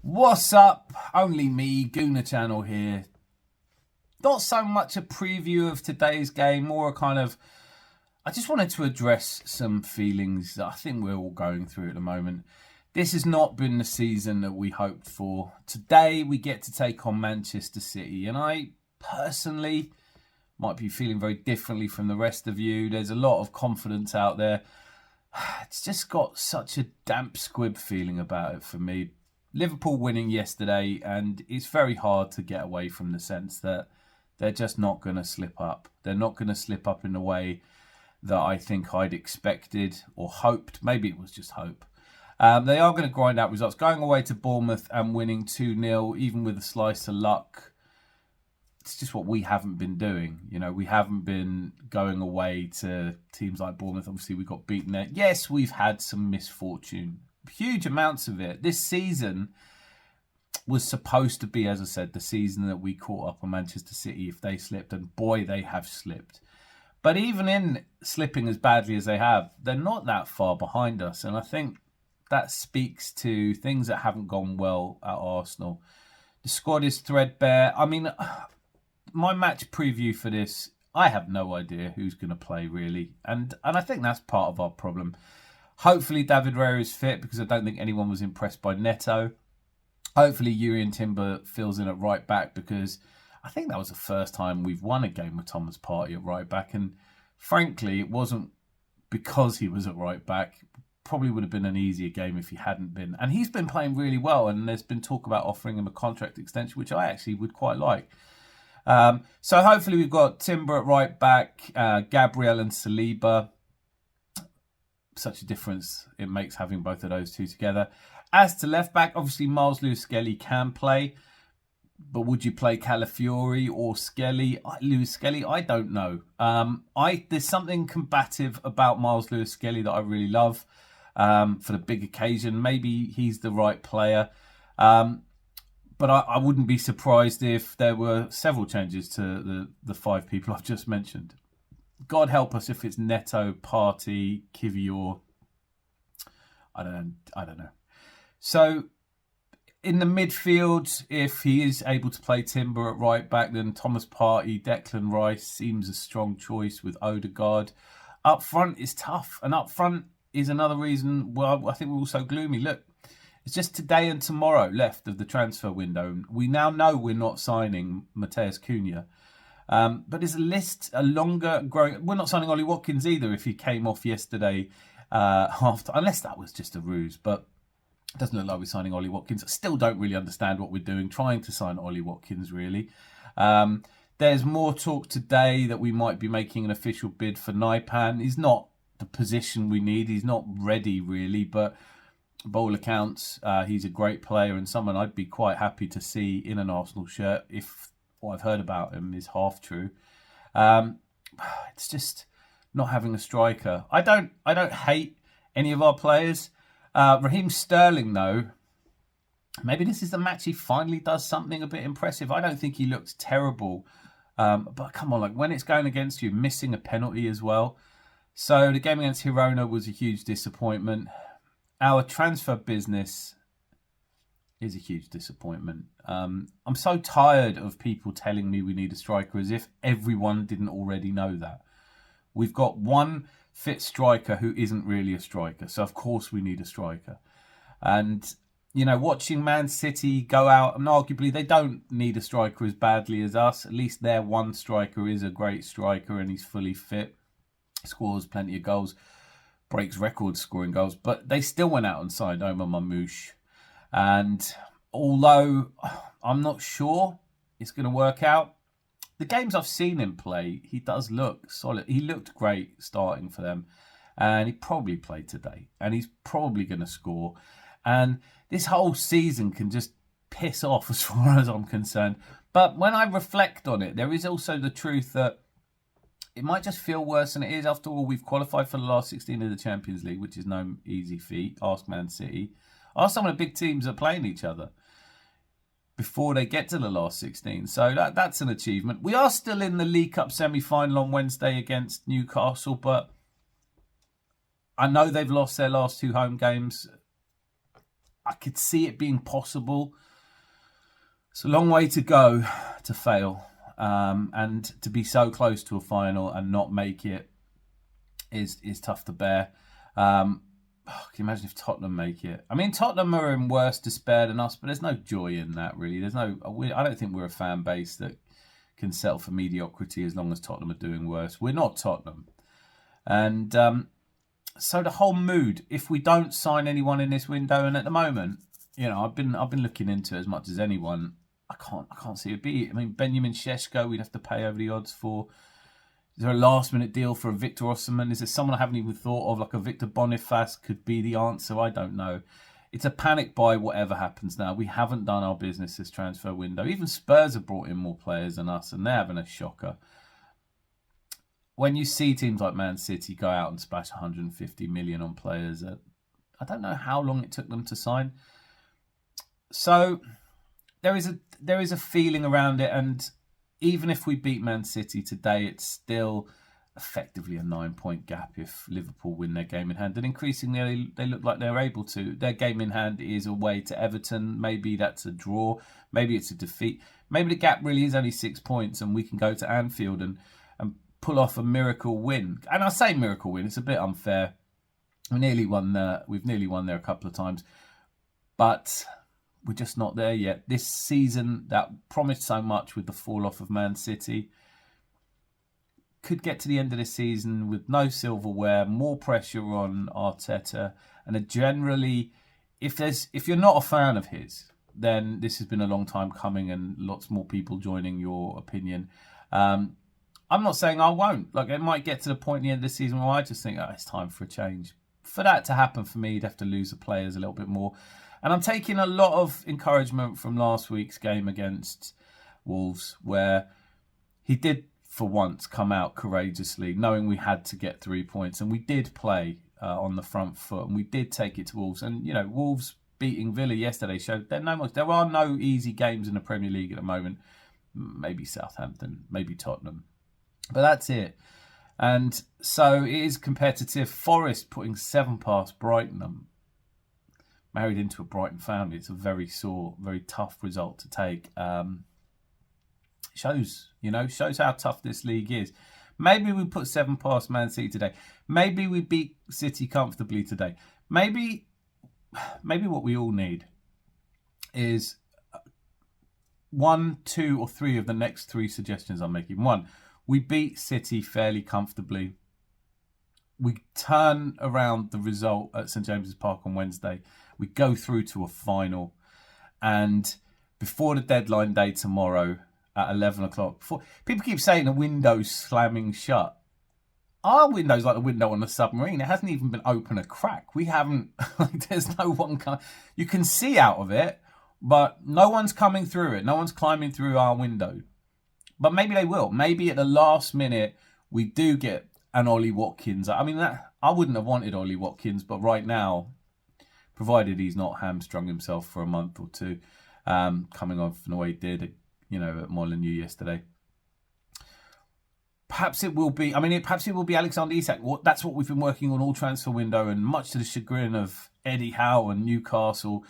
What's up? Only me, Gooner Channel here. Not so much a preview of today's game, more a kind of... I just wanted to address some feelings that I think we're all going through at the moment. This has not been the season that we hoped for. Today we get to take on Manchester City, and I personally might be feeling very differently from the rest of you. There's a lot of confidence out there. It's just got such a damp squib feeling about it for me. Liverpool winning yesterday, and it's very hard to get away from the sense that they're just not going to slip up. They're not going to slip up in the way that I think I'd expected or hoped. Maybe it was just hope. They are going to grind out results. Going away to Bournemouth and winning 2-0, even with a slice of luck, it's just what we haven't been doing. You know, we haven't been going away to teams like Bournemouth. Obviously, we got beaten there. Yes, we've had some misfortune. Huge amounts of it. This season was supposed to be, as I said, the season that we caught up on Manchester City if they slipped. And boy, they have slipped. But even in slipping as badly as they have, they're not that far behind us. And I think that speaks to things that haven't gone well at Arsenal. The squad is threadbare. I mean, my match preview for this, I have no idea who's going to play, really. And I think that's part of our problem. Hopefully David Raya is fit, because I don't think anyone was impressed by Neto. Hopefully Jurriën Timber fills in at right back, because I think that was the first time we've won a game with Thomas Partey at right back. And frankly, it wasn't because he was at right back. Probably would have been an easier game if he hadn't been. And he's been playing really well, and there's been talk about offering him a contract extension, which I actually would quite like. So hopefully we've got Timber at right back, Gabriel and Saliba. Such a difference it makes having both of those two together. As to left back, obviously Miles Lewis-Skelly can play, but would you play Calafiori or Skelly? Lewis-Skelly, I don't know. There's something combative about Miles Lewis-Skelly that I really love for the big occasion. Maybe he's the right player. But I wouldn't be surprised if there were several changes to the five people I've just mentioned. God help us if it's Neto, Partey, Kivior. I don't know. So in the midfield, if he is able to play Timber at right back, then Thomas Partey, Declan Rice seems a strong choice with Odegaard. Up front is tough, and up front is another reason why I think we're all so gloomy. Look, it's just today and tomorrow left of the transfer window. We now know we're not signing Matheus Cunha. But there's a longer growing... We're not signing Ollie Watkins either if he came off yesterday after, unless that was just a ruse. But it doesn't look like we're signing Ollie Watkins. I still don't really understand what we're doing, trying to sign Ollie Watkins, really. There's more talk today that we might be making an official bid for Naipan. He's not the position we need. He's not ready, really, but... by all accounts, he's a great player and someone I'd be quite happy to see in an Arsenal shirt if what I've heard about him is half true. It's just not having a striker. I don't hate any of our players. Raheem Sterling, though, maybe this is the match he finally does something a bit impressive. I don't think he looks terrible. But come on, like when it's going against you, missing a penalty as well. So the game against Girona was a huge disappointment. Our transfer business is a huge disappointment. I'm so tired of people telling me we need a striker as if everyone didn't already know that. We've got one fit striker who isn't really a striker. So, of course, we need a striker. And, you know, watching Man City go out, and arguably they don't need a striker as badly as us. At least their one striker is a great striker and he's fully fit. Scores plenty of goals. Breaks records scoring goals, but they still went out and signed Omar Mamouche. And although I'm not sure it's going to work out, the games I've seen him play, he does look solid. He looked great starting for them, and he probably played today, and he's probably going to score. And this whole season can just piss off as far as I'm concerned. But when I reflect on it, there is also the truth that it might just feel worse than it is. After all, we've qualified for the last 16 of the Champions League, which is no easy feat. Ask Man City. Ask some of the big teams that are playing each other before they get to the last 16. So that's an achievement. We are still in the League Cup semi-final on Wednesday against Newcastle, but I know they've lost their last two home games. I could see it being possible. It's a long way to go to fail. And to be so close to a final and not make it is tough to bear. Can you imagine if Tottenham make it? I mean, Tottenham are in worse despair than us, but there's no joy in that, really. I don't think we're a fan base that can settle for mediocrity as long as Tottenham are doing worse. We're not Tottenham. And so the whole mood, if we don't sign anyone in this window, and at the moment, I've been looking into it as much as anyone. I can't see it be. I mean, Benjamin Šeško, we'd have to pay over the odds for. Is there a last-minute deal for a Victor Osimhen? Is there someone I haven't even thought of, like a Victor Boniface could be the answer? I don't know. It's a panic buy, whatever happens now. We haven't done our business this transfer window. Even Spurs have brought in more players than us, and they're having a shocker. When you see teams like Man City go out and splash 150 million on players, I don't know how long it took them to sign. So there is a feeling around it, and even if we beat Man City today, it's still effectively a 9-point gap if Liverpool win their game in hand. And increasingly, they look like they're able to. Their game in hand is away to Everton. Maybe that's a draw. Maybe it's a defeat. Maybe the gap really is only 6 points and we can go to Anfield and pull off a miracle win. And I say miracle win, it's a bit unfair. We've nearly won there a couple of times. But we're just not there yet. This season that promised so much with the fall off of Man City could get to the end of the season with no silverware, more pressure on Arteta, and generally, if you're not a fan of his, then this has been a long time coming, and lots more people joining your opinion. I'm not saying I won't. Like, it might get to the point at the end of the season where I just think, it's time for a change. For that to happen for me, you'd have to lose the players a little bit more. And I'm taking a lot of encouragement from last week's game against Wolves, where he did, for once, come out courageously, knowing we had to get 3 points. And we did play on the front foot, and we did take it to Wolves. And, Wolves beating Villa yesterday showed there are no easy games in the Premier League at the moment. Maybe Southampton, maybe Tottenham. But that's it. And so it is competitive. Forest putting 7 past Brighton. I'm married into a Brighton family. It's a very sore, very tough result to take. Shows how tough this league is. Maybe we put 7 past Man City today. Maybe we beat City comfortably today. Maybe what we all need is 1, 2, or 3 of the next 3 suggestions I'm making. 1, we beat City fairly comfortably. We turn around the result at St James's Park on Wednesday. We go through to a final. And before the deadline day tomorrow at 11 o'clock, people keep saying the window's slamming shut. Our window's like the window on a submarine. It hasn't even been open a crack. We haven't, there's no one, you can see out of it, but no one's coming through it. No one's climbing through our window. But maybe they will. Maybe at the last minute, we do get an Ollie Watkins. I mean, I wouldn't have wanted Ollie Watkins, but right now, provided he's not hamstrung himself for a month or two, coming off the way he did, at Molineux yesterday. Perhaps it will be Alexander Isak. That's what we've been working on all transfer window, and much to the chagrin of Eddie Howe and Newcastle,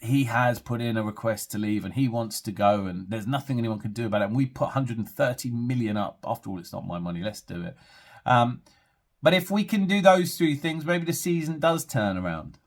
he has put in a request to leave and he wants to go, and there's nothing anyone can do about it. And we put 130 million up. After all, it's not my money. Let's do it. But if we can do those 3 things, maybe the season does turn around.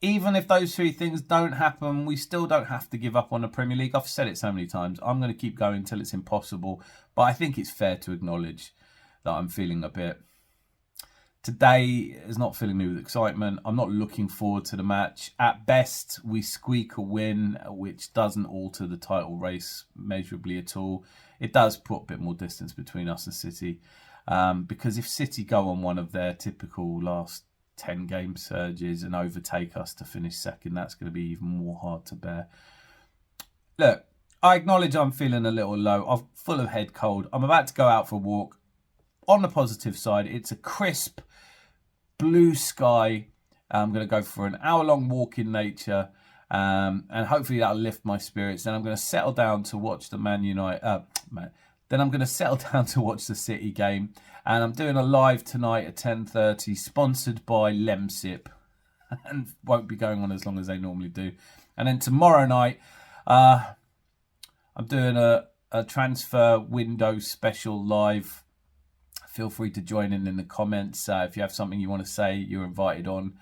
Even if those 3 things don't happen, we still don't have to give up on the Premier League. I've said it so many times. I'm going to keep going until it's impossible. But I think it's fair to acknowledge that I'm feeling a bit... Today is not filling me with excitement. I'm not looking forward to the match. At best, we squeak a win, which doesn't alter the title race measurably at all. It does put a bit more distance between us and City. Because if City go on one of their typical last 10 game surges and overtake us to finish second, that's going to be even more hard to bear. Look, I acknowledge I'm feeling a little low. I'm full of head cold. I'm about to go out for a walk. On the positive side, it's a crisp blue sky. I'm going to go for an hour-long walk in nature, and hopefully that'll lift my spirits. Then I'm going to settle down to watch the Then I'm going to settle down to watch the City game, and I'm doing a live tonight at 10:30, sponsored by Lemsip. and won't be going on as long as they normally do. And then tomorrow night, I'm doing a transfer window special live. Feel free to join in the comments. If you have something you want to say, you're invited on.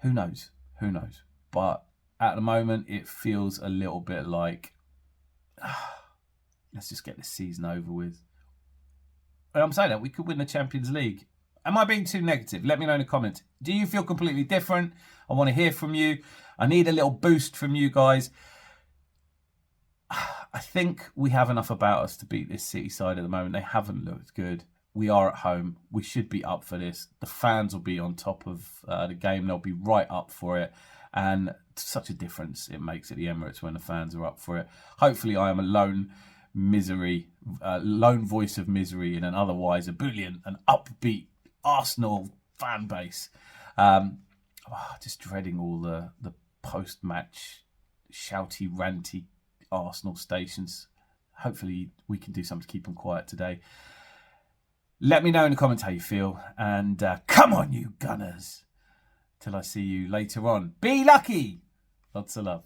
Who knows? Who knows? But at the moment, it feels a little bit like, let's just get this season over with. And I'm saying that we could win the Champions League. Am I being too negative? Let me know in the comments. Do you feel completely different? I want to hear from you. I need a little boost from you guys. I think we have enough about us to beat this City side at the moment. They haven't looked good. We are at home. We should be up for this. The fans will be on top of the game. They'll be right up for it. And such a difference it makes at the Emirates when the fans are up for it. Hopefully I am a lone voice of misery in an otherwise ebullient and upbeat Arsenal fan base. Just dreading all the post-match shouty, ranty Arsenal stations. Hopefully we can do something to keep them quiet today. Let me know in the comments how you feel. And come on, you Gunners. Till I see you later on. Be lucky. Lots of love.